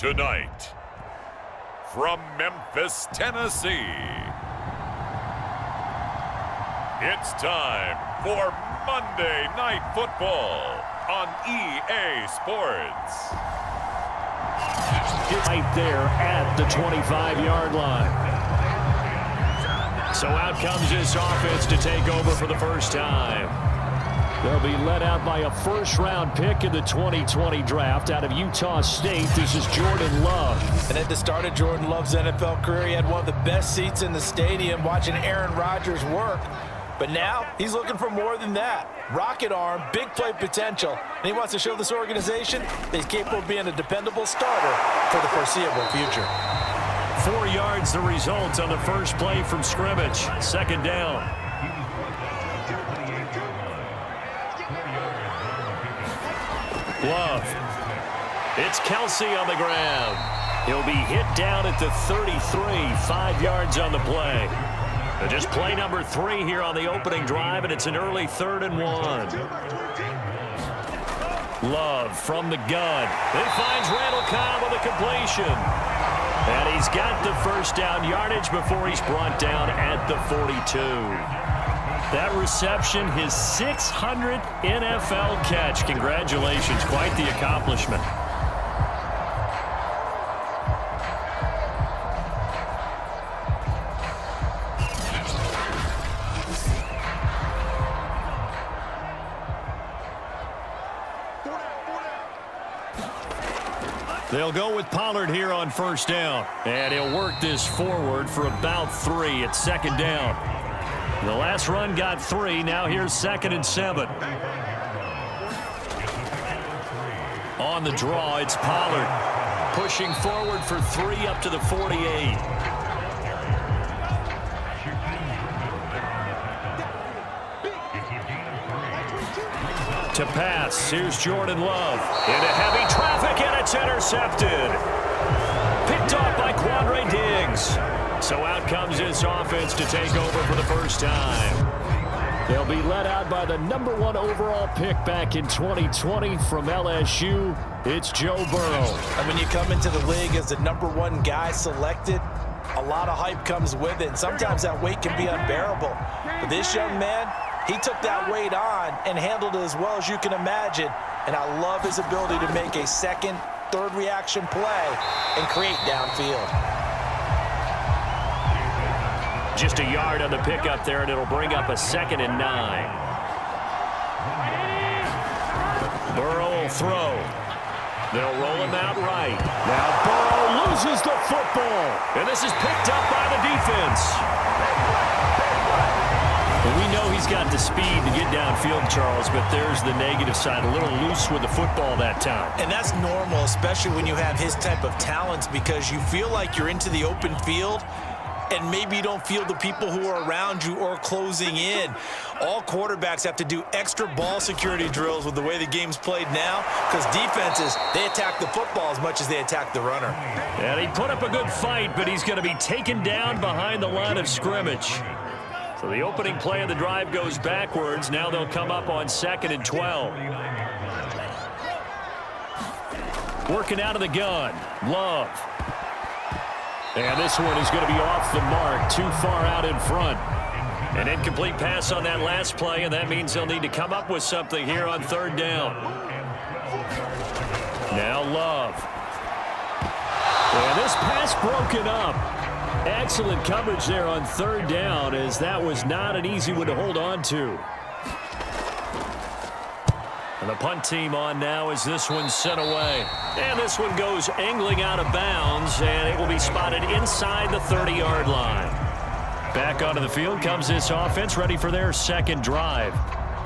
Tonight, from Memphis, Tennessee, it's time for Monday Night Football on EA Sports. Right there at the 25-yard line. So out comes this offense to take over for the first time. They'll be led out by a first-round pick in the 2020 draft out of Utah State. This is Jordan Love. And at the start of Jordan Love's NFL career, he had one of the best seats in the stadium watching Aaron Rodgers work. But now he's looking for more than that. Rocket arm, big play potential. And he wants to show this organization that he's capable of being a dependable starter for the foreseeable future. 4 yards the result on the first play from scrimmage. Second down. Love. It's Kelsey on the ground. He'll be hit down at the 33, 5 yards on the play. Just play number 3 here on the opening drive, and it's an early 3rd and 1. Love from the gun. It finds Randall Cobb with a completion. And he's got the first down yardage before he's brought down at the 42. That reception, his 600th NFL catch. Congratulations, quite the accomplishment. They'll go with Pollard here on first down. And he'll work this forward for about 3 at second down. The last run got 3. Now here's 2nd and 7. On the draw, it's Pollard. Pushing forward for 3 up to the 48. To pass, here's Jordan Love. Into heavy traffic, and it's intercepted. Picked off by Quandre Diggs. So out comes this offense to take over for the first time. They'll be led out by the number 1 overall pick back in 2020 from LSU. It's Joe Burrow. And when you come into the league as the number 1 guy selected, a lot of hype comes with it. And sometimes that weight can be unbearable. But this young man, he took that weight on and handled it as well as you can imagine. And I love his ability to make a second, third reaction play and create downfield. Just a yard on the pickup there, and it'll bring up a 2nd and 9. Burrow will throw. They'll roll him out right. Now Burrow loses the football. And this is picked up by the defense. Well, we know he's got the speed to get downfield, Charles, but there's the negative side. A little loose with the football that time. And that's normal, especially when you have his type of talents, because you feel like you're into the open field and maybe you don't feel the people who are around you or closing in. All quarterbacks have to do extra ball security drills with the way the game's played now, because defenses, they attack the football as much as they attack the runner. And he put up a good fight, but he's going to be taken down behind the line of scrimmage. So the opening play of the drive goes backwards. Now they'll come up on 2nd and 12. Working out of the gun. Love. And this one is going to be off the mark, too far out in front. An incomplete pass on that last play, and that means they'll need to come up with something here on 3rd down. Now Love. And this pass broken up. Excellent coverage there on 3rd down, as that was not an easy one to hold on to. And the punt team on now as this one's sent away. And this one goes angling out of bounds, and it will be spotted inside the 30-yard line. Back onto the field comes this offense, ready for their 2nd drive.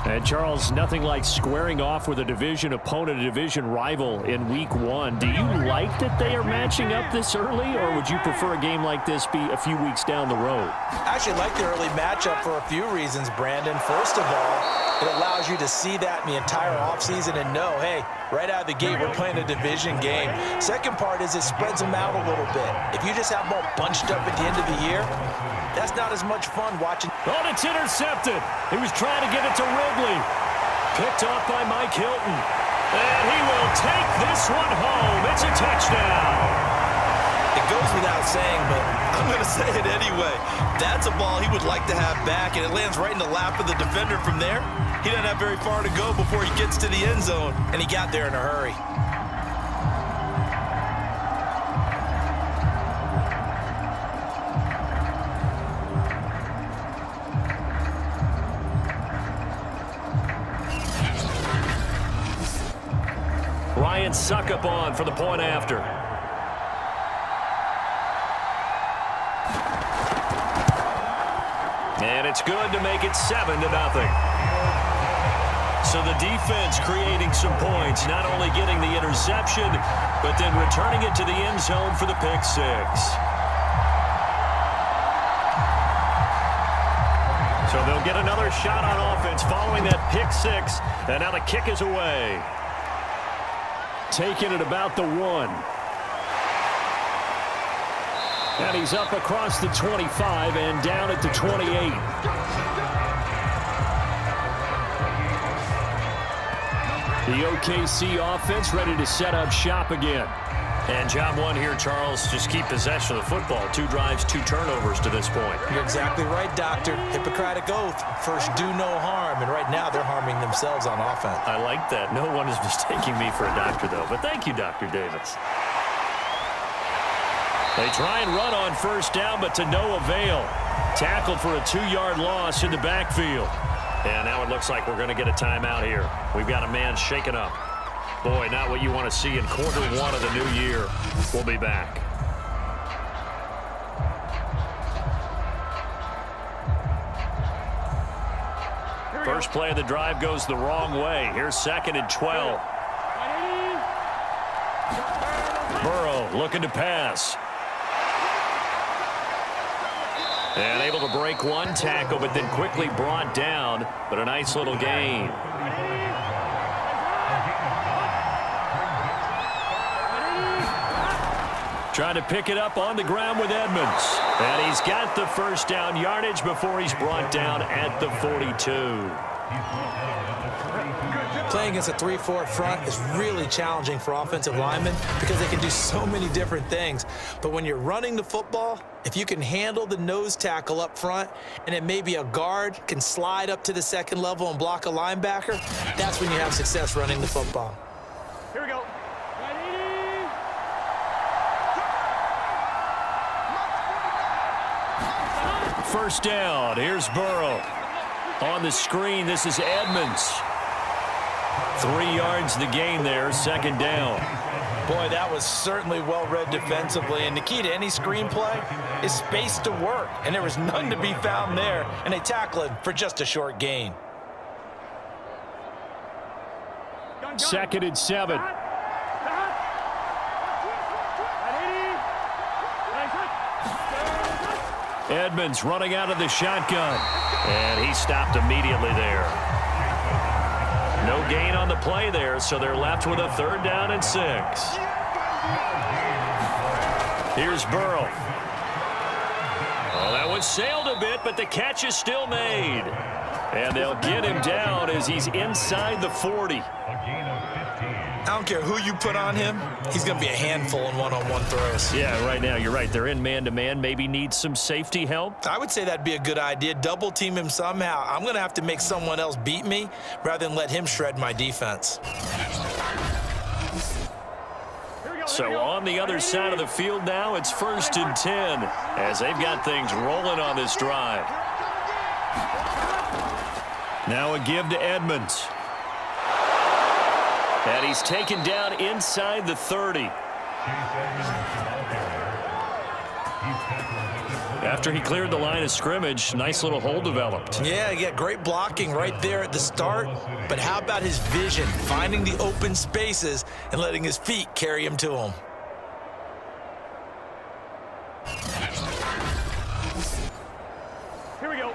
And, Charles, nothing like squaring off with a division opponent, a division rival in Week 1. Do you like that they are matching up this early, or would you prefer a game like this be a few weeks down the road? I actually like the early matchup for a few reasons, Brandon. First of all, it allows you to see that in the entire offseason and know, hey, right out of the gate, we're playing a division game. Second part is it spreads them out a little bit. If you just have them all bunched up at the end of the year, that's not as much fun watching. Oh, it's intercepted. He was trying to get it to Ridley. Picked off by Mike Hilton. And he will take this one home. It's a touchdown. It goes without saying, but I'm going to say it anyway. That's a ball he would like to have back, and it lands right in the lap of the defender from there. He doesn't have very far to go before he gets to the end zone, and he got there in a hurry. Ryan Suckup on for the point after. And it's good to make it 7-0. So the defense creating some points, not only getting the interception, but then returning it to the end zone for the pick six. So they'll get another shot on offense following that pick six, and now the kick is away. Taking it about the 1. And he's up across the 25 and down at the 28. The OKC offense ready to set up shop again. And job one here, Charles, just keep possession of the football. 2 drives, 2 turnovers to this point. You're exactly right, Doctor. Hippocratic oath. First, do no harm. And right now, they're harming themselves on offense. I like that. No one is mistaking me for a doctor, though. But thank you, Dr. Davis. They try and run on first down, but to no avail. Tackled for a 2-yard loss in the backfield. And now it looks like we're going to get a timeout here. We've got a man shaken up. Boy, not what you want to see in quarter 1 of the new year. We'll be back. First play of the drive goes the wrong way. Here's 2nd and 12. Burrow looking to pass. And able to break 1 tackle, but then quickly brought down. But a nice little gain. Trying to pick it up on the ground with Edmonds. And he's got the first down yardage before he's brought down at the 42. Playing against a 3-4 front is really challenging for offensive linemen because they can do so many different things. But when you're running the football, if you can handle the nose tackle up front and then maybe a guard can slide up to the 2nd level and block a linebacker, that's when you have success running the football. Here we go. First down. Here's Burrow. On the screen, this is Edmonds. 3 yards the gain there, 2nd down. Boy, that was certainly well-read defensively, and the key to any screenplay is space to work, and there was none to be found there, and they tackle him for just a short gain. 2nd and 7. Edmonds running out of the shotgun, and he stopped immediately there. No gain on the play there, so they're left with a 3rd down and 6. Here's Burrow. Oh, that one sailed a bit, but the catch is still made. And they'll get him down as he's inside the 40. I don't care who you put on him, he's going to be a handful in one-on-one throws. Yeah, right now, you're right. They're in man-to-man. Maybe need some safety help. I would say that'd be a good idea. Double team him somehow. I'm going to have to make someone else beat me rather than let him shred my defense. So on the other side of the field now, it's 1st and 10 as they've got things rolling on this drive. Now a give to Edmonds. And he's taken down inside the 30. After he cleared the line of scrimmage, nice little hole developed. Yeah, great blocking right there at the start. But how about his vision, finding the open spaces and letting his feet carry him to him? Here we go.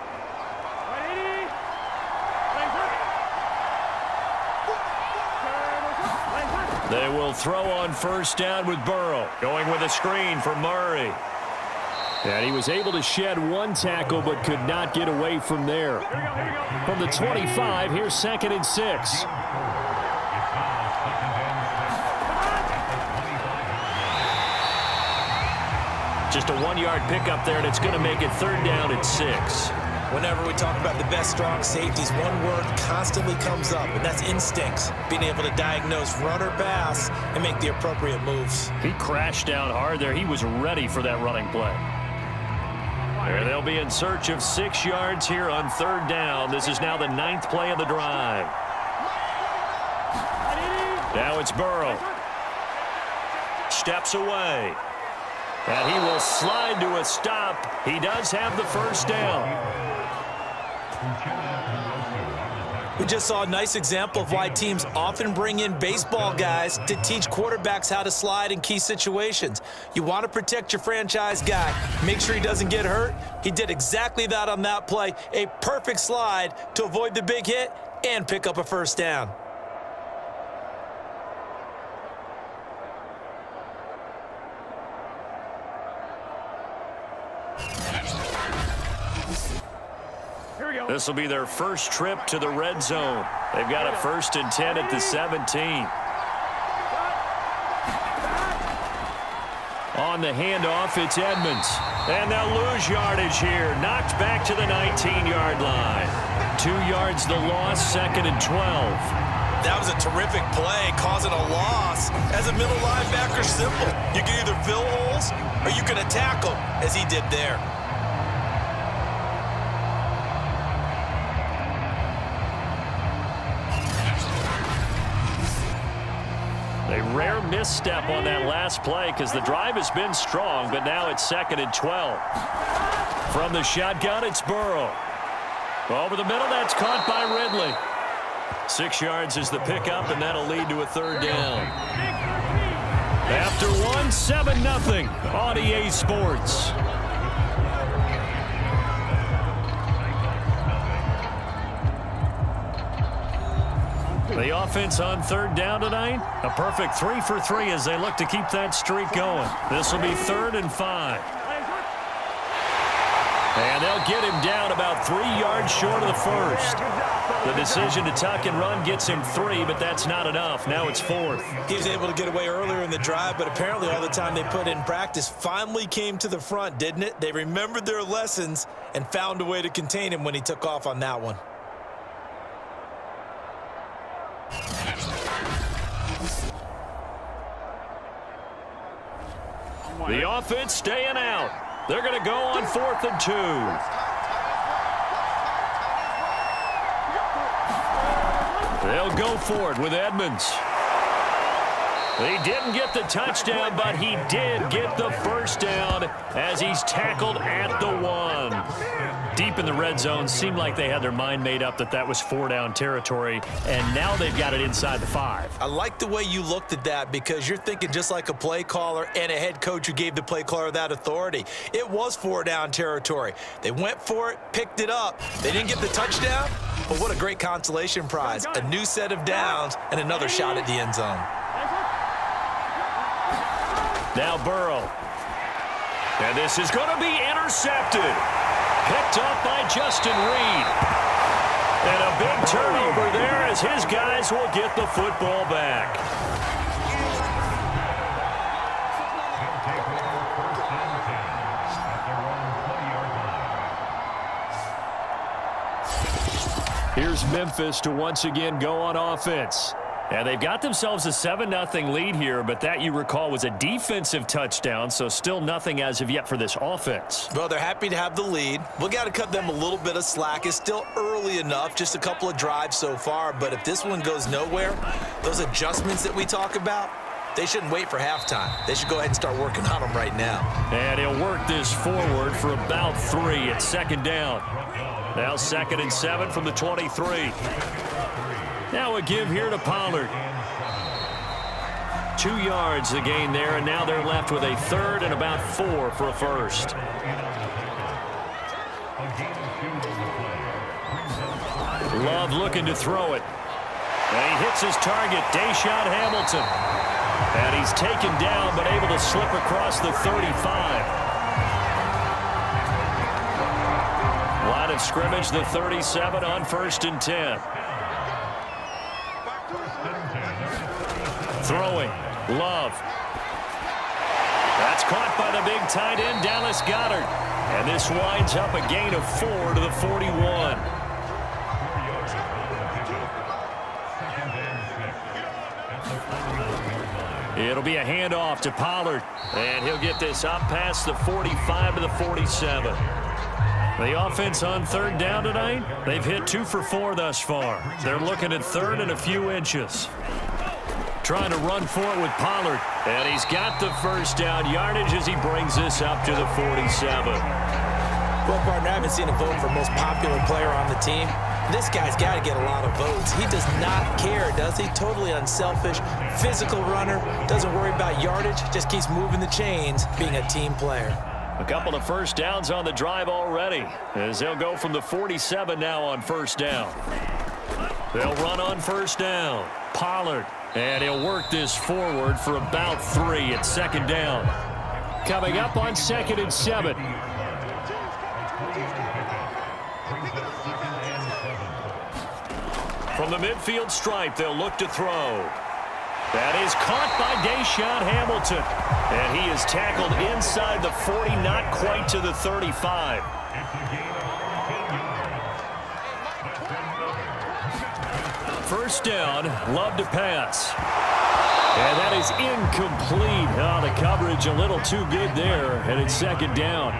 They will throw on first down with Burrow. Going with a screen for Murray. And he was able to shed 1 tackle but could not get away from there. From the 25, here's 2nd and 6. Just a 1-yard pickup there, and it's going to make it third down at 6. Whenever we talk about the best strong safeties, one word constantly comes up, and that's instincts. Being able to diagnose run or pass and make the appropriate moves. He crashed down hard there. He was ready for that running play. There they'll be in search of 6 yards here on third down. This is now the 9th play of the drive. Now it's Burrow. Steps away. And he will slide to a stop. He does have the first down. We just saw a nice example of why teams often bring in baseball guys to teach quarterbacks how to slide in key situations. You want to protect your franchise guy. Make sure he doesn't get hurt. He did exactly that on that play. A perfect slide to avoid the big hit and pick up a first down. This will be their first trip to the red zone. They've got a 1st and 10 at the 17. On the handoff, it's Edmonds. And they'll lose yardage here. Knocked back to the 19-yard line. 2 yards the loss, 2nd and 12. That was a terrific play, causing a loss. As a middle linebacker, simple. You can either fill holes or you can attack them, as he did there. A rare misstep on that last play because the drive has been strong, but now it's 2nd and 12. From the shotgun, it's Burrow. Over the middle, that's caught by Ridley. 6 yards is the pickup, and that'll lead to a third down. After 1, 7-0 on EA Sports. The offense on third down tonight, a perfect 3 for 3 as they look to keep that streak going. This will be 3rd and 5. And they'll get him down about 3 yards short of the first. The decision to tuck and run gets him 3, but that's not enough. Now it's 4th. He was able to get away earlier in the drive, but apparently all the time they put in practice finally came to the front, didn't it? They remembered their lessons and found a way to contain him when he took off on that one. The offense staying out. They're going to go on 4th and 2. They'll go for it with Edmonds. He didn't get the touchdown, but he did get the first down as he's tackled at the 1. Deep in the red zone, seemed like they had their mind made up that was 4-down territory, and now they've got it inside the 5. I like the way you looked at that because you're thinking just like a play caller and a head coach who gave the play caller that authority. It was 4-down territory. They went for it, picked it up. They didn't get the touchdown, but what a great consolation prize. A new set of downs and another shot at the end zone. Now Burrow. And this is going to be intercepted. Picked up by Justin Reed. And a big turnover there as his guys will get the football back. Here's Memphis to once again go on offense. And they've got themselves a 7-0 lead here, but that, you recall, was a defensive touchdown, so still nothing as of yet for this offense. Well, they're happy to have the lead. We got to cut them a little bit of slack. It's still early enough, just a couple of drives so far, but if this one goes nowhere, those adjustments that we talk about, they shouldn't wait for halftime. They should go ahead and start working on them right now. And he'll work this forward for about 3 at 2nd down. Now 2nd and 7 from the 23. Now a give here to Pollard. 2 yards the gain there, and now they're left with a 3rd and about 4 for a first. Love looking to throw it. And he hits his target, Deshaun Hamilton. And he's taken down but able to slip across the 35. Line of scrimmage, the 37 on 1st and 10. Throwing. Love. That's caught by the big tight end, Dallas Goedert. And this winds up a gain of 4 to the 41. It'll be a handoff to Pollard. And he'll get this up past the 45 to the 47. The offense on third down tonight, they've hit 2 for 4 thus far. They're looking at third and a few inches. Trying to run for it with Pollard. And he's got the first down yardage as he brings this up to the 47. Well, partner, I haven't seen a vote for most popular player on the team. This guy's got to get a lot of votes. He does not care, does he? Totally unselfish, physical runner, doesn't worry about yardage, just keeps moving the chains, being a team player. A couple of first downs on the drive already, as they'll go from the 47 now on first down. They'll run on first down. Pollard, and he'll work this forward for about 3 at second down. Coming up on 2nd and 7. From the midfield stripe, they'll look to throw. That is caught by Deshaun Hamilton. And he is tackled inside the 40, not quite to the 35. First down, Love to pass. And that is incomplete. Oh, the coverage a little too good there, and it's second down.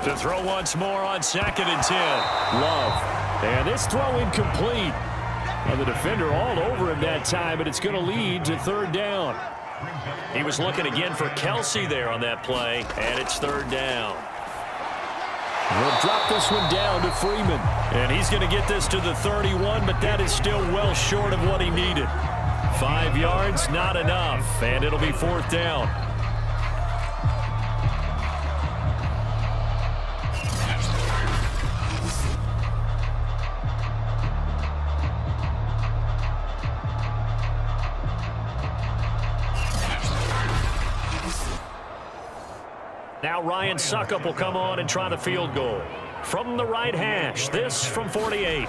To throw once more on 2nd and 10. Love. And this throw incomplete. And the defender all over him that time, but it's going to lead to third down. He was looking again for Kelsey there on that play, and it's third down. He'll drop this one down to Freeman. And he's going to get this to the 31, but that is still well short of what he needed. 5 yards, not enough, and it'll be fourth down. Now Ryan Suckup will come on and try the field goal. From the right hash, this from 48.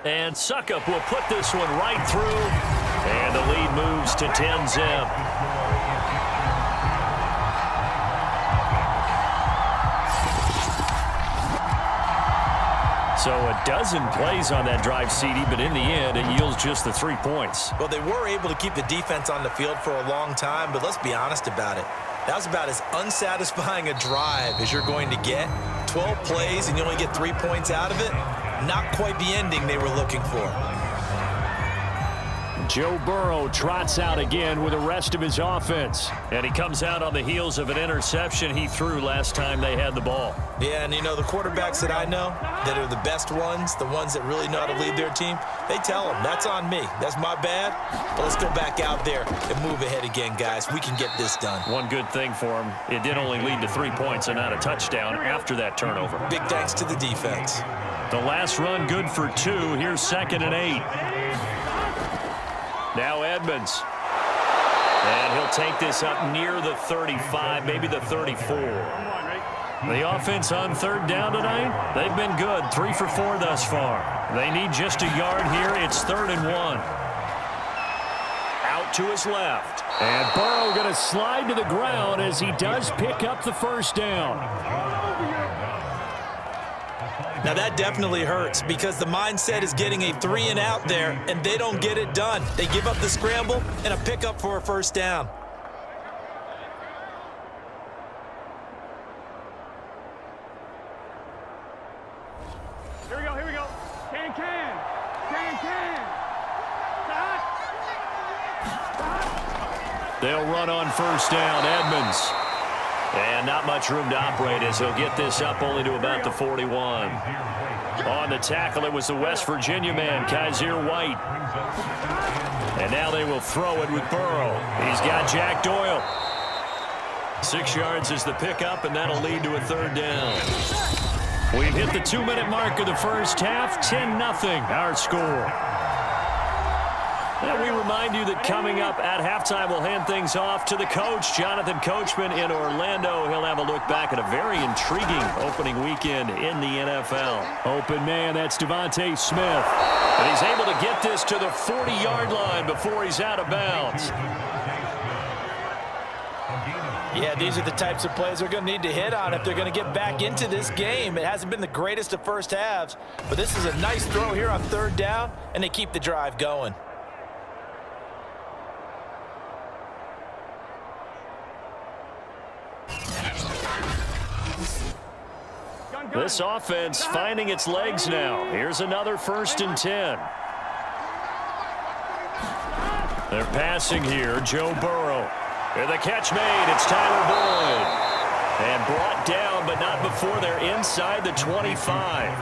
And Suckup will put this one right through. And the lead moves to 10-zip. So a dozen plays on that drive, CD, but in the end, it yields just the 3 points. Well, they were able to keep the defense on the field for a long time, but let's be honest about it. That was about as unsatisfying a drive as you're going to get. 12 plays and you only get 3 points out of it. Not quite the ending they were looking for. Joe Burrow trots out again with the rest of his offense. And he comes out on the heels of an interception he threw last time they had the ball. Yeah, and you know, the quarterbacks that I know that are the best ones, the ones that really know how to lead their team, they tell them, that's on me. That's my bad. But let's go back out there and move ahead again, guys. We can get this done. One good thing for him, it did only lead to 3 points and not a touchdown after that turnover. Big thanks to the defense. The last run good for 2. Here's 2nd and 8. Now Edmonds. And he'll take this up near the 35, maybe the 34. The offense on third down tonight, they've been good. 3 for 4 thus far. They need just a yard here. It's 3rd and 1. Out to his left. And Burrow going to slide to the ground as he does pick up the first down. Now that definitely hurts because the mindset is getting a 3 and out there, and they don't get it done. They give up the scramble and a pickup for a first down. Here we go. Can. Stop. They'll run on first down. Edmonds. And not much room to operate as he'll get this up only to about the 41. On the tackle, it was the West Virginia man, Kaiser White. And now they will throw it with Burrow. He's got Jack Doyle. 6 yards is the pickup, and that'll lead to a third down. We've hit the 2-minute mark of the first half. 10-0 our score. And we remind you that coming up at halftime, we'll hand things off to the coach, Jonathan Coachman in Orlando. He'll have a look back at a very intriguing opening weekend in the NFL. Open man, that's Devontae Smith. And he's able to get this to the 40-yard line before he's out of bounds. Yeah, these are the types of plays they're going to need to hit on if they're going to get back into this game. It hasn't been the greatest of first halves, but this is a nice throw here on third down, and they keep the drive going. This offense finding its legs now. Here's another 1st and 10. They're passing here. Joe Burrow. And the catch made. It's Tyler Boyd. And brought down, but not before they're inside the 25.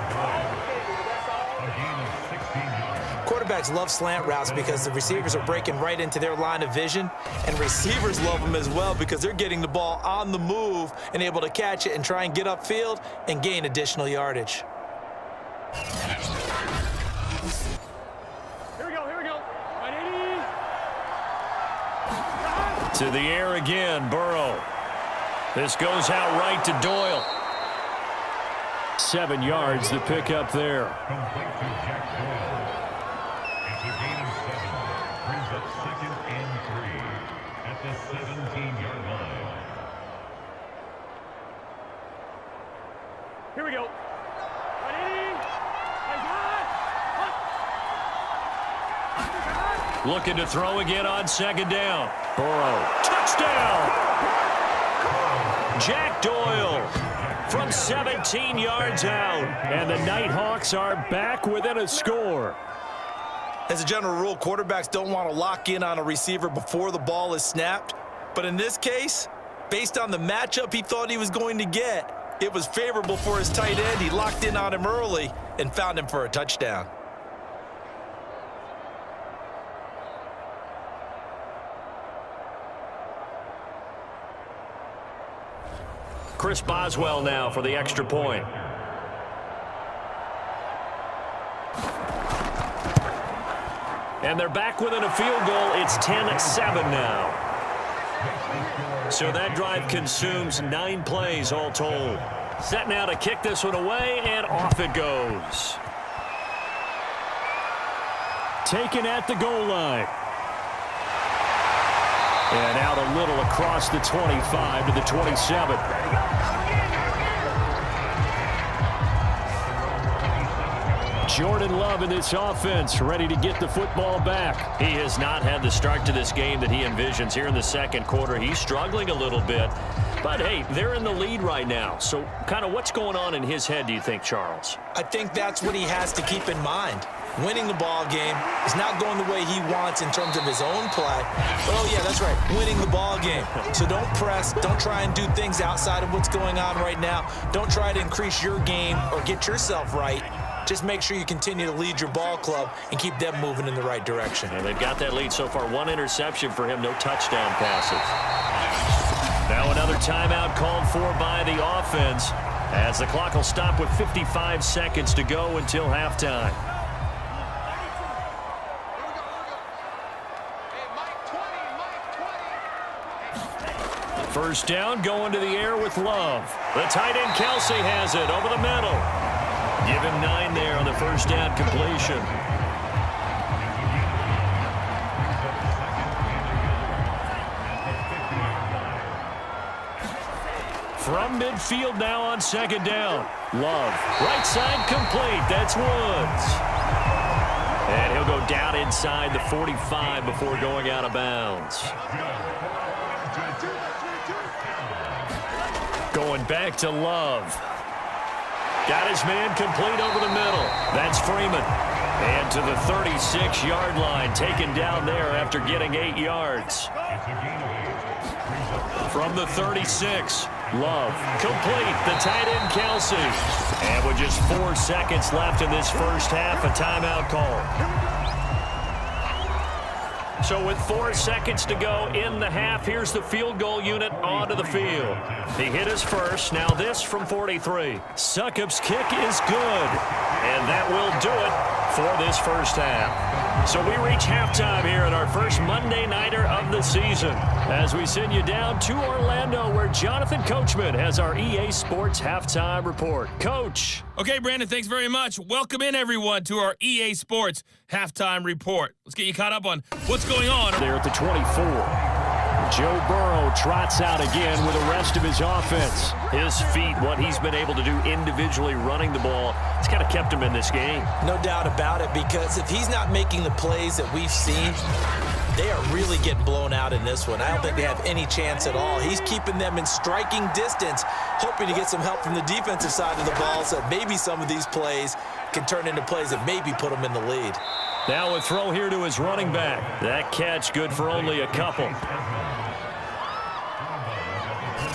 Quarterbacks love slant routes because the receivers are breaking right into their line of vision, and receivers love them as well because they're getting the ball on the move and able to catch it and try and get upfield and gain additional yardage. Here we go. 180. To the air again, Burrow. This goes out right to Doyle. 7 yards to pick up there. Here we go. 180. Looking to throw again on 2nd down. Burrow. Touchdown! Jack Doyle from 17 yards out. And the Nighthawks are back within a score. As a general rule, quarterbacks don't want to lock in on a receiver before the ball is snapped. But in this case, based on the matchup he thought he was going to get, it was favorable for his tight end. He locked in on him early and found him for a touchdown. Chris Boswell now for the extra point. And they're back within a field goal. It's 10-7 now. So that drive consumes 9 plays all told. Set now to kick this one away, and off it goes. Taken at the goal line. And out a little across the 25 to the 27. Jordan Love in this offense, ready to get the football back. He has not had the start to this game that he envisions here in the second quarter. He's struggling a little bit. But, hey, they're in the lead right now. So kind of what's going on in his head, do you think, Charles? I think that's what he has to keep in mind. Winning the ball game is not going the way he wants in terms of his own play. But, oh, yeah, that's right, winning the ball game. So don't press. Don't try and do things outside of what's going on right now. Don't try to increase your game or get yourself right. Just make sure you continue to lead your ball club and keep them moving in the right direction. And they've got that lead so far. 1 interception for him, no touchdown passes. Now another timeout called for by the offense as the clock will stop with 55 seconds to go until halftime. First down, going to the air with Love. The tight end Kelsey has it over the middle. Give him 9 there on the first down completion. From midfield now on 2nd down. Love, right side complete. That's Woods. And he'll go down inside the 45 before going out of bounds. Going back to Love. Got his man complete over the middle. That's Freeman. And to the 36-yard line, taken down there after getting 8 yards. From the 36, Love, complete, the tight end Kelsey. And with just 4 seconds left in this first half, a timeout call. So with 4 seconds to go in the half, here's the field goal unit onto the field. He hit his first, now this from 43. Succop's kick is good. And that will do it for this first half. So we reach halftime here at our first Monday Nighter of the season as we send you down to Orlando where Jonathan Coachman has our EA Sports Halftime Report. Coach. Okay, Brandon, thanks very much. Welcome in, everyone, to our EA Sports Halftime Report. Let's get you caught up on what's going on. There at the 24. Joe Burrow trots out again with the rest of his offense. His feet, what he's been able to do individually running the ball, it's kind of kept him in this game. No doubt about it, because if he's not making the plays that we've seen, they are really getting blown out in this one. I don't think they have any chance at all. He's keeping them in striking distance, hoping to get some help from the defensive side of the ball so maybe some of these plays can turn into plays that maybe put them in the lead. Now a throw here to his running back. That catch good for only a couple.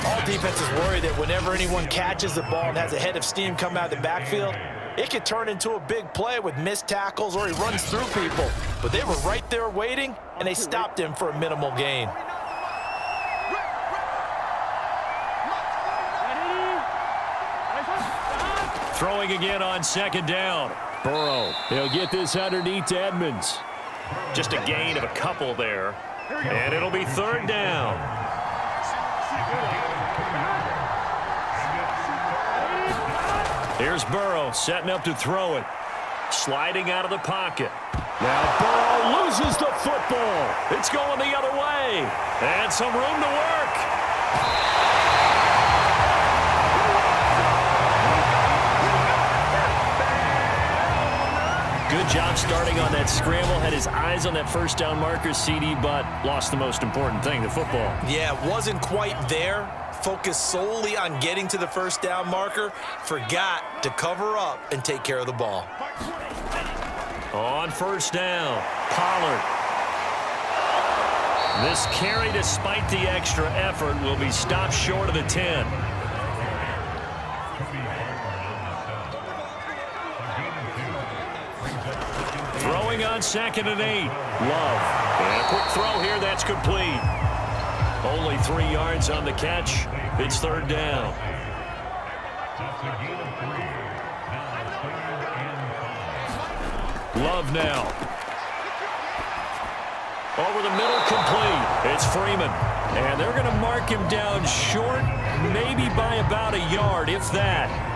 All defenses worry that whenever anyone catches the ball and has a head of steam come out of the backfield, it could turn into a big play with missed tackles or he runs through people. But they were right there waiting, and they stopped him for a minimal gain. Throwing again on second down. Burrow, he'll get this underneath to Edmonds. Just a gain of a couple there. And it'll be third down. Here's Burrow setting up to throw it. Sliding out of the pocket. Now Burrow loses the football. It's going the other way. And some room to work. Good job starting on that scramble. Had his eyes on that first down marker, CD, but lost the most important thing, the football. Yeah, wasn't quite there. Focused solely on getting to the first down marker. Forgot to cover up and take care of the ball. On first down, Pollard. This carry, despite the extra effort, will be stopped short of the 10. Throwing on 2nd and 8. Love. And a quick throw here, that's complete. Only 3 yards on the catch. It's third down. Love now. Over the middle, complete. It's Freeman. And they're going to mark him down short, maybe by about a yard, if that.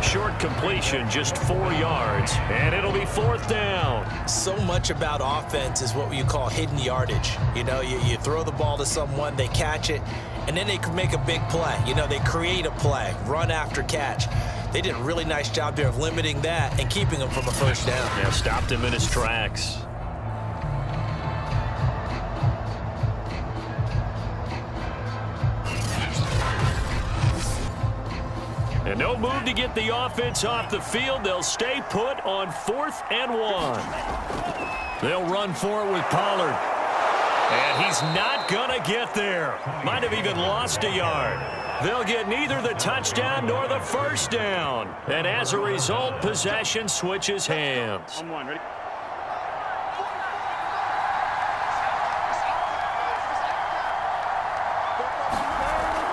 Short completion, just 4 yards. And it'll be fourth down. So much about offense is what you call hidden yardage. You know, you throw the ball to someone, they catch it, and then they can make a big play. You know, they create a play, run after catch. They did a really nice job there of limiting that and keeping him from a first down. Yeah, stopped him in his tracks. And no move to get the offense off the field. They'll stay put on 4th and 1. They'll run for it with Pollard. And he's not going to get there. Might have even lost a yard. They'll get neither the touchdown nor the first down. And as a result, possession switches hands. Ready?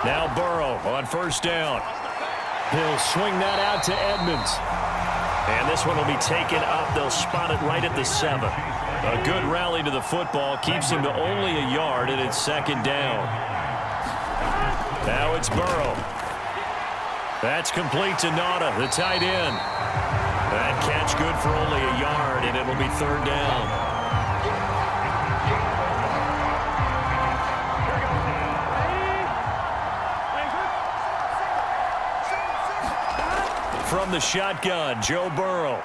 Now Burrow on first down. He'll swing that out to Edmonds. And this one will be taken up. They'll spot it right at the 7. A good rally to the football keeps him to only a yard, and it's second down. Now it's Burrow. That's complete to Nauta, the tight end. That catch good for only a yard, and it'll be third down. From the shotgun, Joe Burrow.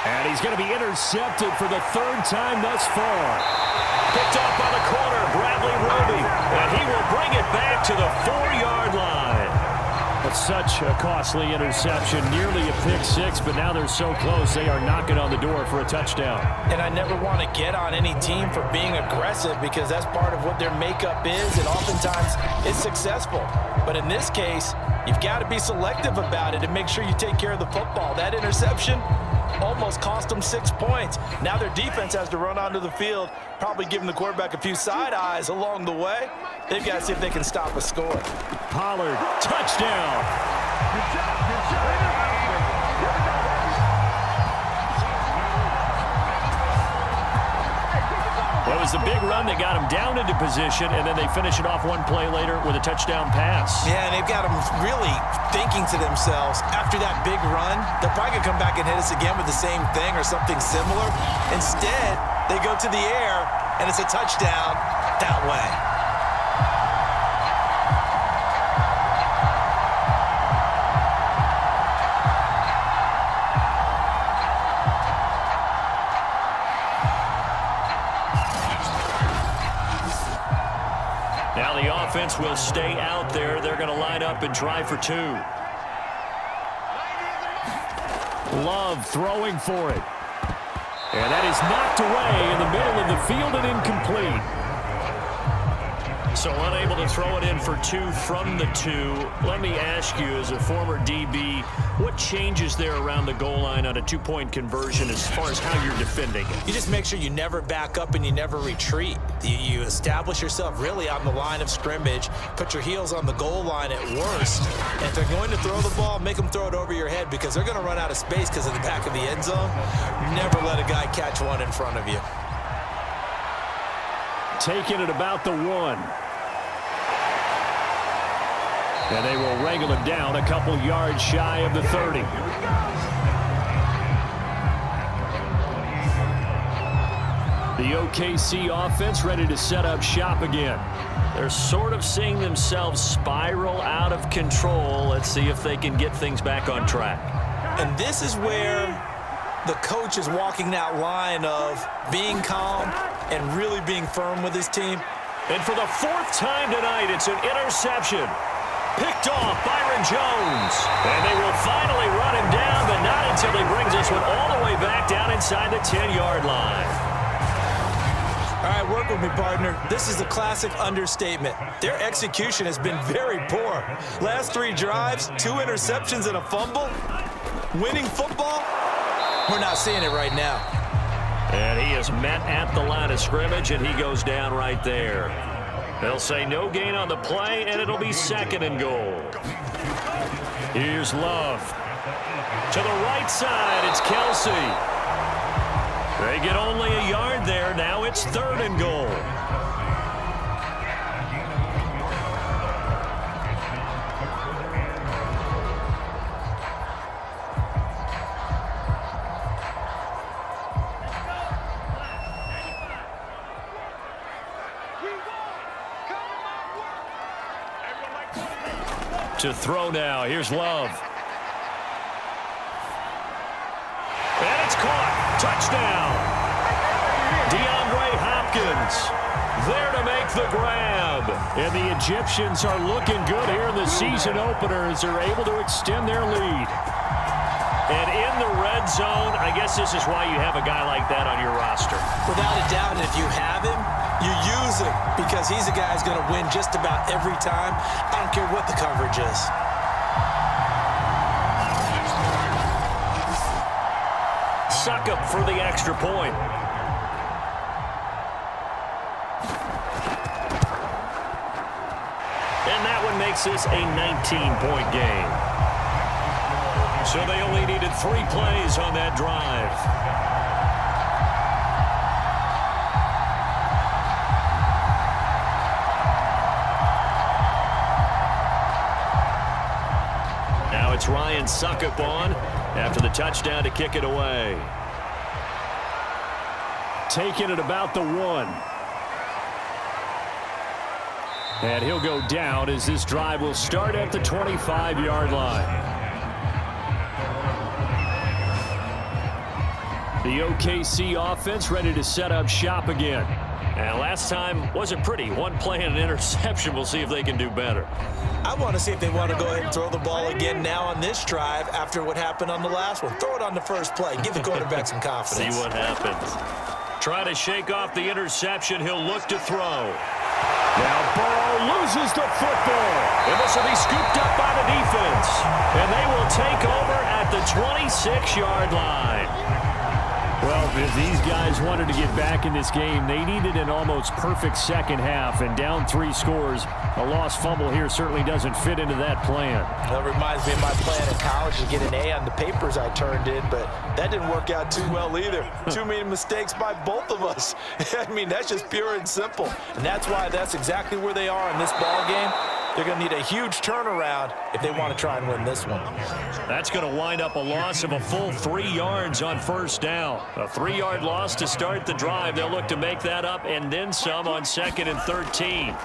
And he's going to be intercepted for the 3rd time thus far. Picked off by the corner, Bradley Roby. And he will bring it back to the 4-yard line. But such a costly interception, nearly a pick six, but now they're so close they are knocking on the door for a touchdown. And I never want to get on any team for being aggressive because that's part of what their makeup is, and oftentimes it's successful. But in this case, you've got to be selective about it and make sure you take care of the football. That interception almost cost them 6 points. Now their defense has to run onto the field, probably giving the quarterback a few side eyes along the way. They've got to see if they can stop a score. Pollard, touchdown. was the big run that got them down into position, and then they finish it off one play later with a touchdown pass. Yeah, and they've got them really thinking to themselves, after that big run, they're probably going to come back and hit us again with the same thing or something similar. Instead, they go to the air, and it's a touchdown that way. Now the offense will stay out there. They're going to line up and try for two. Love throwing for it. And that is knocked away in the middle of the field and incomplete. So unable to throw it in for two from the two. Let me ask you, as a former DB, what changes there around the goal line on a two-point conversion as far as how you're defending it? You just make sure you never back up and you never retreat. You establish yourself really on the line of scrimmage, put your heels on the goal line at worst. And if they're going to throw the ball, make them throw it over your head because they're going to run out of space because of the back of the end zone. Never let a guy catch one in front of you. Taking it about the 1. And they will wrangle him down a couple yards shy of the 30. The OKC offense ready to set up shop again. They're sort of seeing themselves spiral out of control. Let's see if they can get things back on track. And this is where the coach is walking that line of being calm and really being firm with his team. And for the 4th time tonight, it's an interception. Picked off Byron Jones. And they will finally run him down, but not until he brings this one all the way back down inside the 10-yard line. All right, work with me, partner. This is a classic understatement. Their execution has been very poor. Last 3 drives, 2 interceptions and a fumble. Winning football? We're not seeing it right now. And he is met at the line of scrimmage, and he goes down right there. They'll say no gain on the play, and it'll be 2nd and goal. Here's Love. To the right side, it's Kelsey. They get only a yard there. Now it's 3rd and goal. To throw now. Here's Love. And it's caught. Touchdown. DeAndre Hopkins there to make the grab. And the Egyptians are looking good here in the season opener as they're able to extend their lead. And in the red zone, I guess this is why you have a guy like that on your roster. Without a doubt, and if you have him, you use him because he's a guy who's going to win just about every time. I don't care what the coverage is. Suck up for the extra point. And that one makes this a 19-point game. So they only needed 3 plays on that drive. Now it's Ryan Suckup on after the touchdown to kick it away. Taking it about the 1. And he'll go down as this drive will start at the 25-yard line. The OKC offense ready to set up shop again. And last time wasn't pretty. 1 play and an interception. We'll see if they can do better. I want to see if they want to go ahead and throw the ball again now on this drive after what happened on the last one. Throw it on the first play. Give the quarterback some confidence. See what happens. Try to shake off the interception. He'll look to throw. Now Burrow loses the football. And this will be scooped up by the defense. And they will take over at the 26-yard line. Well, If these guys wanted to get back in this game, they needed an almost perfect second half, and down 3 scores. A lost fumble here certainly doesn't fit into that plan. That reminds me of my plan in college to get an A on the papers I turned in, but that didn't work out too well either. Too many mistakes by both of us. I mean, that's just pure and simple. And that's why that's exactly where they are in this ball game. They're going to need a huge turnaround if they want to try and win this one. That's going to wind up a loss of a full 3 yards on first down. A 3-yard loss to start the drive. They'll look to make that up and then some on 2nd and 13.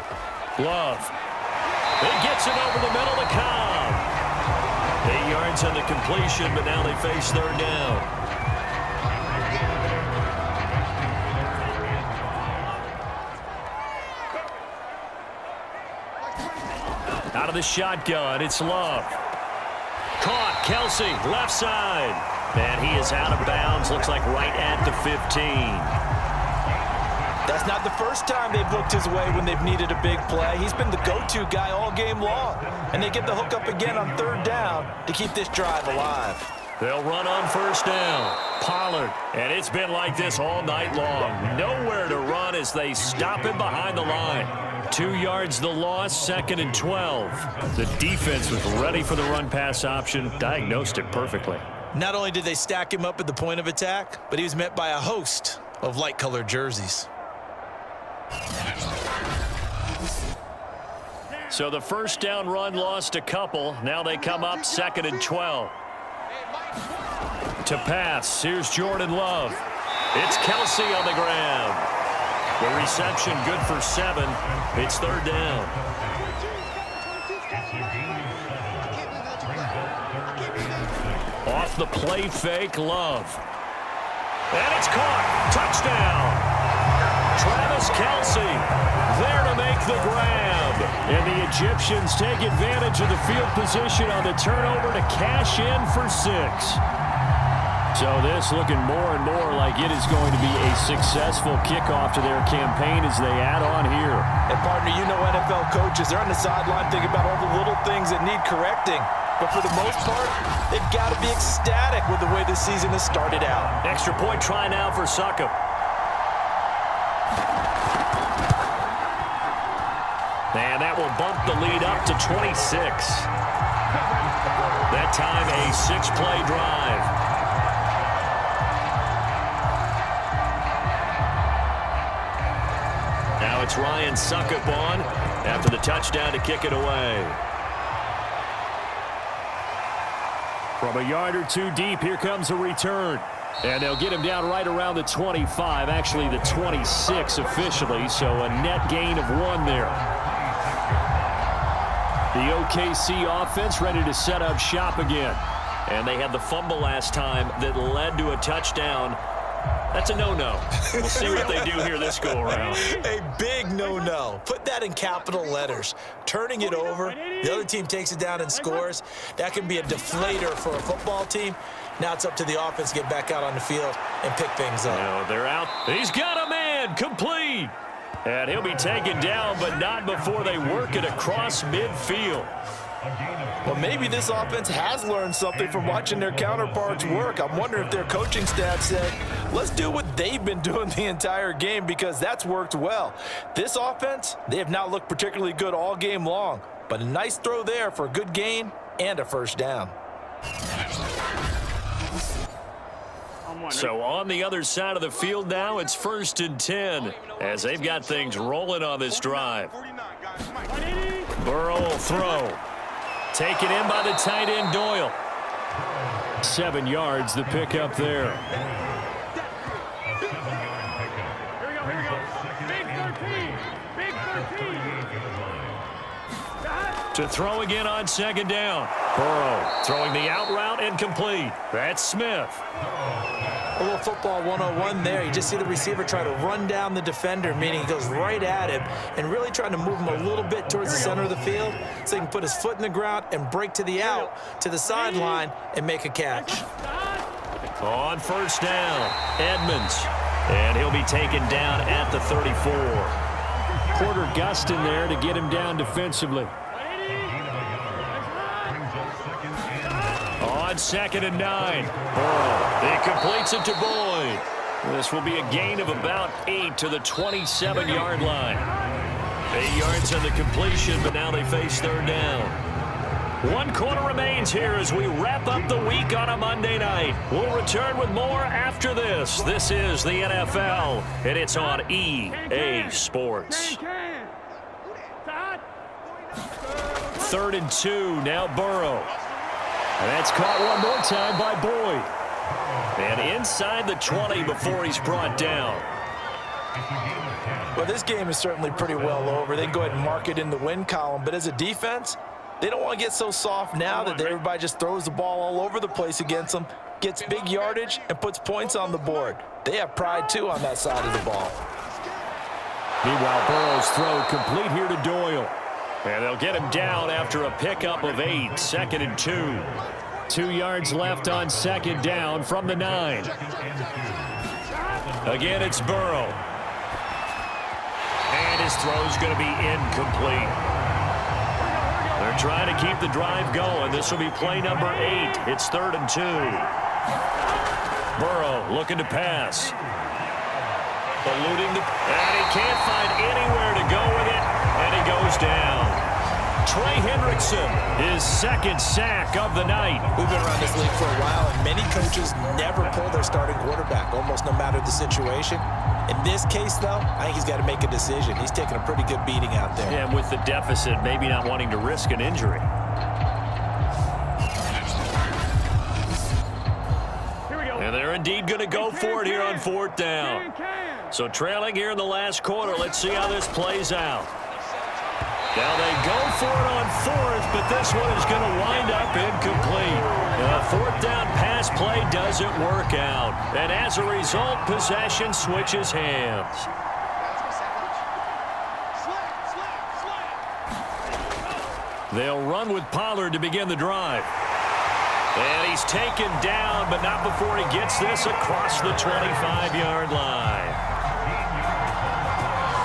Love. He gets it over the middle to Cobb. 8 yards on the completion, but now they face 3rd down. Out of the shotgun, it's Love. Caught, Kelsey, left side. And he is out of bounds, looks like right at the 15. That's not the first time they've looked his way when they've needed a big play. He's been the go-to guy all game long. And they get the hook up again on 3rd down to keep this drive alive. They'll run on first down. Pollard. And it's been like this all night long. Nowhere to run as they stop him behind the line. 2 yards the loss, 2nd and 12. The defense was ready for the run-pass option, diagnosed it perfectly. Not only did they stack him up at the point of attack, but he was met by a host of light-colored jerseys. So the first down run lost a couple. Now they come up 2nd and 12. To pass, here's Jordan Love. It's Kelsey on the ground. The reception good for 7. It's 3rd down. Off the play fake, Love. And it's caught. Touchdown. Travis Kelsey there to make the grab. And the Egyptians take advantage of the field position on the turnover to cash in for 6. So this looking more and more like it is going to be a successful kickoff to their campaign as they add on here. And partner, you know NFL coaches, they're on the sideline thinking about all the little things that need correcting. But for the most part, they've got to be ecstatic with the way this season has started out. Extra point try now for Succop. And that will bump the lead up to 26. That time a 6-play drive. Now it's Ryan Succop on after the touchdown to kick it away. From a yard or 2 deep, here comes a return. And they'll get him down right around the 25, actually the 26 officially, so a net gain of 1 there. The OKC offense ready to set up shop again. And they had the fumble last time that led to a touchdown. That's a no-no. We'll see what they do here this go-around. A big no-no. Put that in capital letters. Turning it over, the other team takes it down and scores. That can be a deflator for a football team. Now it's up to the offense to get back out on the field and pick things up. No, they're out. He's got a man. Complete. And he'll be taken down, but not before they work it across midfield. Well, maybe this offense has learned something from watching their counterparts work. I'm wondering if their coaching staff said, let's do what they've been doing the entire game, because that's worked well. This offense, they have not looked particularly good all game long, but a nice throw there for a good gain and a first down. So on the other side of the field now, it's 1st and 10 as they've got things rolling on this drive. Burrow will throw. Taken in by the tight end, Doyle. 7 yards, the pickup there. Here we go. Big 13. Big 13. To throw again on 2nd down. Burrow throwing the out route and complete. That's Smith. A little football 101 there. You just see the receiver try to run down the defender, meaning he goes right at him and really trying to move him a little bit towards the center of the field so he can put his foot in the ground and break to the out, to the sideline, and make a catch. On first down, Edmonds. And he'll be taken down at the 34. Porter Gustin there to get him down defensively. On 2nd and 9. Burrow. He completes it to Boyd. This will be a gain of about 8 to the 27-yard line. 8 yards on the completion, but now they face third down. 1 quarter remains here as we wrap up the week on a Monday night. We'll return with more after this. This is the NFL, and it's on EA Sports. 3rd and 2, now Burrow. And that's caught one more time by Boyd. And inside the 20 before he's brought down. Well, this game is certainly pretty well over. They can go ahead and mark it in the win column, but as a defense, they don't want to get so soft now that everybody just throws the ball all over the place against them, gets big yardage, and puts points on the board. They have pride, too, on that side of the ball. Meanwhile, Burrow's throw complete here to Doyle. And they'll get him down after a pickup of 8, 2nd and 2. 2 yards left on 2nd down from the 9. Again, it's Burrow. And his throw's going to be incomplete. They're trying to keep the drive going. This will be play number 8. It's 3rd and 2. Burrow looking to pass. Eluding the... And he can't find anywhere to go with it. And he goes down. Trey Hendrickson, his 2nd sack of the night. We've been around this league for a while, and many coaches never pull their starting quarterback, almost no matter the situation. In this case, though, I think he's got to make a decision. He's taking a pretty good beating out there. Yeah, and with the deficit, maybe not wanting to risk an injury. And they're indeed going to go for it here on 4th down. So trailing here in the last quarter. Let's see how this plays out. Now they go for it on 4th, but this one is going to wind up incomplete. The 4th down pass play doesn't work out. And as a result, possession switches hands. They'll run with Pollard to begin the drive. And he's taken down, but not before he gets this across the 25-yard line.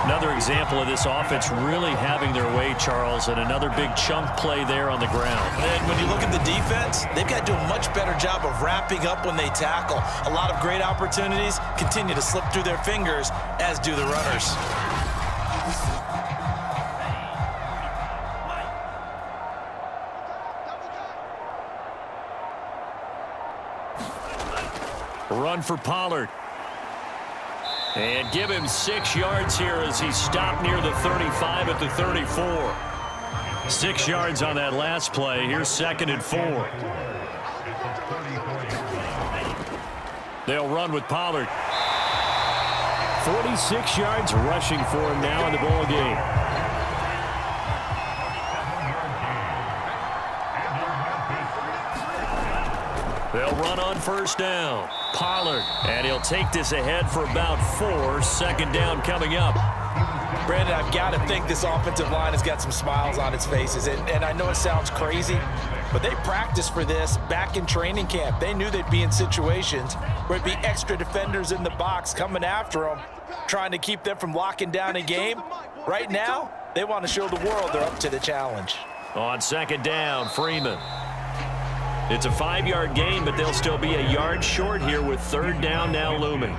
Another example of this offense really having their way, Charles, and another big chunk play there on the ground. And when you look at the defense, they've got to do a much better job of wrapping up when they tackle. A lot of great opportunities continue to slip through their fingers, as do the runners. Run for Pollard. And give him 6 yards here as he's stopped near the 35 at the 34. 6 yards on that last play. Here's 2nd and 4. They'll run with Pollard. 46 yards rushing for him now in the ball game. They'll run on 1st down. Pollard, and he'll take this ahead for about 4. 2nd down coming up. Brandon, I've got to think this offensive line has got some smiles on its faces. And I know it sounds crazy, but they practiced for this back in training camp. They knew they'd be in situations where it'd be extra defenders in the box coming after them, trying to keep them from locking down a game. Right now, they want to show the world they're up to the challenge. On 2nd down, Freeman. It's a 5-yard gain, but they'll still be a yard short here with 3rd down now looming.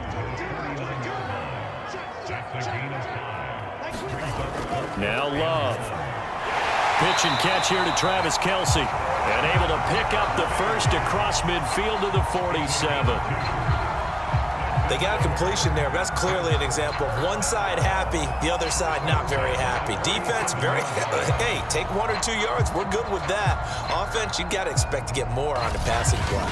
Now Love. Pitch and catch here to Travis Kelce. And able to pick up the first across midfield to the 47. They got a completion there. That's clearly an example of one side happy, the other side not very happy. Defense, very, hey, take 1 or 2 yards. We're good with that. Offense, you got to expect to get more on the passing play.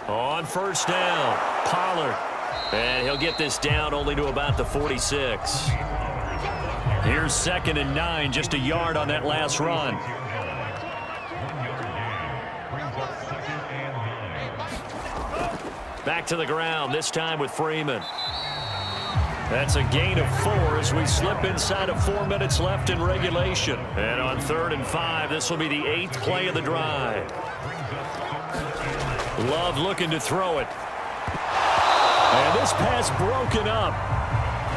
On 1st down, Pollard. And he'll get this down only to about the 46. Here's 2nd and 9, just a yard on that last run. Back to the ground, this time with Freeman. That's a gain of 4 as we slip inside of 4 minutes left in regulation. And on 3rd and 5, this will be the 8th play of the drive. Love looking to throw it. And this pass broken up.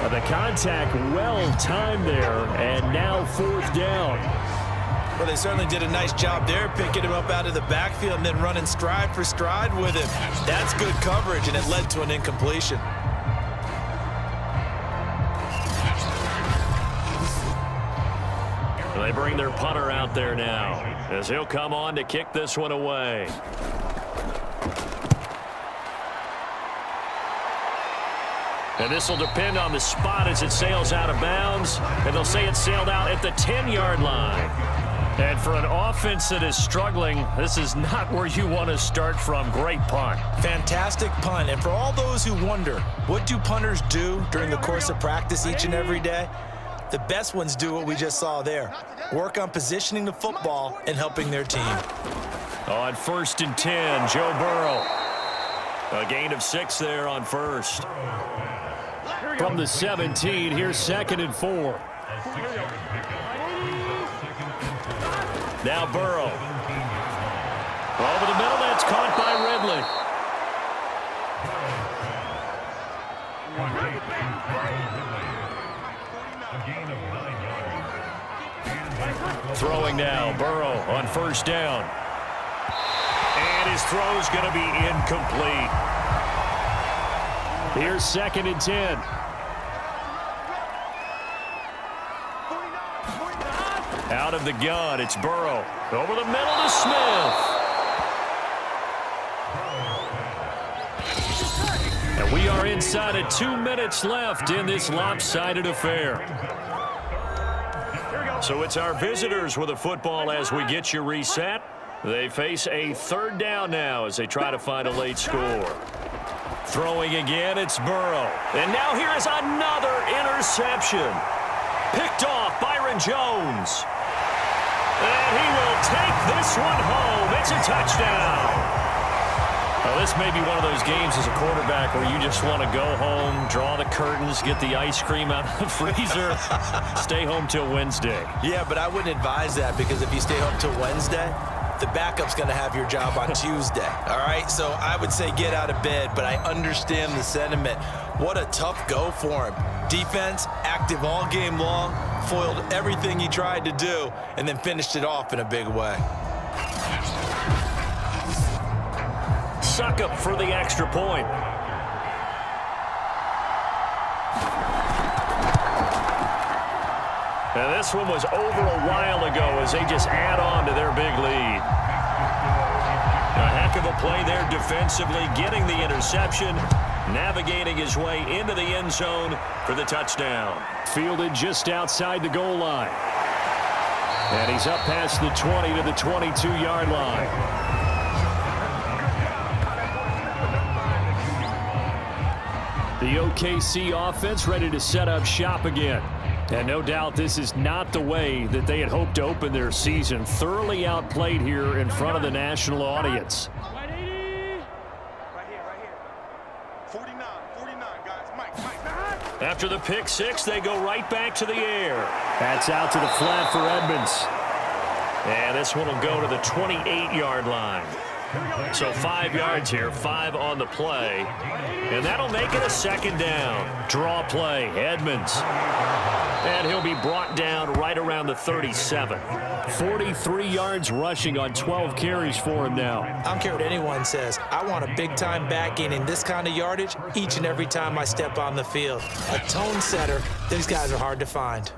The contact well timed there, and now 4th down. Well, they certainly did a nice job there, picking him up out of the backfield and then running stride for stride with him. That's good coverage, and it led to an incompletion. They bring their punter out there now, as he'll come on to kick this one away. And this will depend on the spot as it sails out of bounds. And they'll say it sailed out at the 10-yard line. And for an offense that is struggling, this is not where you want to start from. Great punt. Fantastic punt. And for all those who wonder, what do punters do during the course of practice each and every day? The best ones do what we just saw there. Work on positioning the football and helping their team. On 1st and 10, Joe Burrow. A gain of 6 there on 1st. From the 17, here's 2nd and 4. Now Burrow. Over the middle, that's caught by Ridley. Throwing now, Burrow on 1st down. And his throw's going to be incomplete. Here's 2nd and 10. Out of the gun, it's Burrow. Over the middle to Smith. And we are inside of 2 minutes left in this lopsided affair. So it's our visitors with a football as we get you reset. They face a 3rd down now as they try to find a late score. Throwing again, it's Burrow. And now here is another interception. Picked off Byron Jones. And he will take this one home. It's a touchdown. Well, this may be one of those games as a quarterback where you just want to go home, draw the curtains, get the ice cream out of the freezer, stay home till Wednesday. Yeah, but I wouldn't advise that, because if you stay home till Wednesday, the backup's going to have your job on Tuesday. All right, so I would say get out of bed, but I understand the sentiment. What a tough go for him. Defense, active all game long, foiled everything he tried to do, and then finished it off in a big way. Suck up for the extra point. And this one was over a while ago as they just add on to their big lead. A heck of a play there defensively, getting the interception, navigating his way into the end zone for the touchdown. Fielded just outside the goal line. And he's up past the 20 to the 22-yard line. The OKC offense ready to set up shop again. And no doubt this is not the way that they had hoped to open their season. Thoroughly outplayed here in front of the national audience. Right here. 49, guys. Mike. After the pick six, they go right back to the air. That's out to the flat for Edmonds. And this one will go to the 28-yard line. So 5 yards here, 5 on the play. And that'll make it a 2nd down. Draw play, Edmonds. And he'll be brought down right around the 37. 43 yards rushing on 12 carries for him now. I don't care what anyone says. I want a big-time back in this kind of yardage each and every time I step on the field. A tone setter. These guys are hard to find.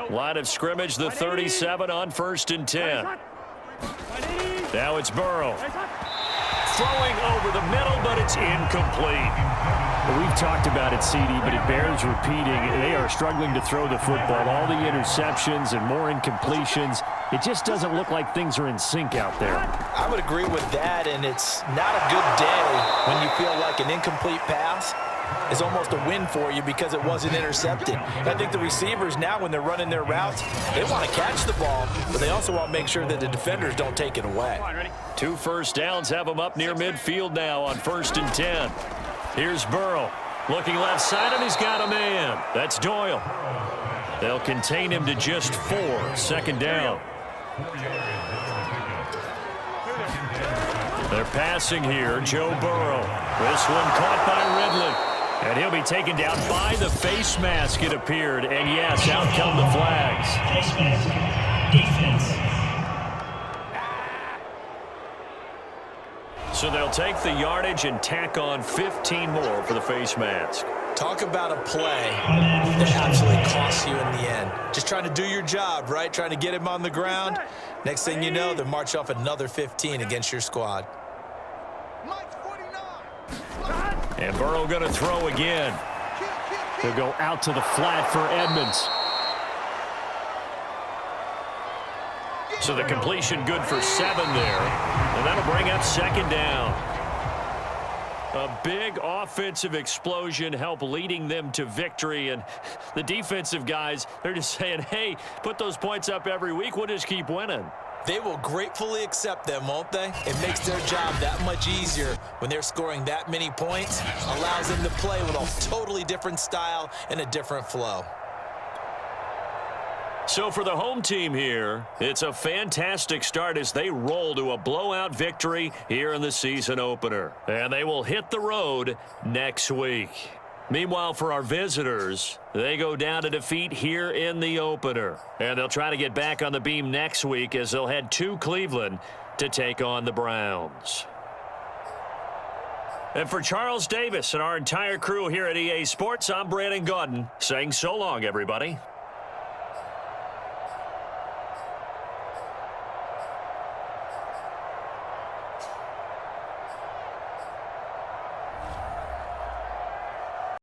Line of scrimmage, the 37 on 1st and 10. Now it's Burrow. Throwing over the middle, but it's incomplete. We've talked about it, CD, but it bears repeating. They are struggling to throw the football. All the interceptions and more incompletions. It just doesn't look like things are in sync out there. I would agree with that, and it's not a good day when you feel like an incomplete pass is almost a win for you because it wasn't intercepted. I think the receivers now, when they're running their routes, they want to catch the ball, but they also want to make sure that the defenders don't take it away. 2 first downs have them up near midfield now on 1st and 10. Here's Burrow looking left side, and he's got a man. That's Doyle. They'll contain him to just 4. 2nd down. They're passing here. Joe Burrow. This one caught by Ridley. And he'll be taken down by the face mask, it appeared. And yes, out come the flags. Face mask. Defense. So they'll take the yardage and tack on 15 more for the face mask. Talk about a play that absolutely costs you in the end. Just trying to do your job, right? Trying to get him on the ground. Next thing you know, they march off another 15 against your squad. And Burrow going to throw again. He'll go out to the flat for Edmonds. So the completion good for 7 there. And that'll bring up 2nd down. A big offensive explosion helped leading them to victory. And the defensive guys, they're just saying, hey, put those points up every week. We'll just keep winning. They will gratefully accept them, won't they? It makes their job that much easier when they're scoring that many points. Allows them to play with a totally different style and a different flow. So for the home team here, it's a fantastic start as they roll to a blowout victory here in the season opener. And they will hit the road next week. Meanwhile, for our visitors, they go down to defeat here in the opener. And they'll try to get back on the beam next week as they'll head to Cleveland to take on the Browns. And for Charles Davis and our entire crew here at EA Sports, I'm Brandon Gaudin saying so long, everybody.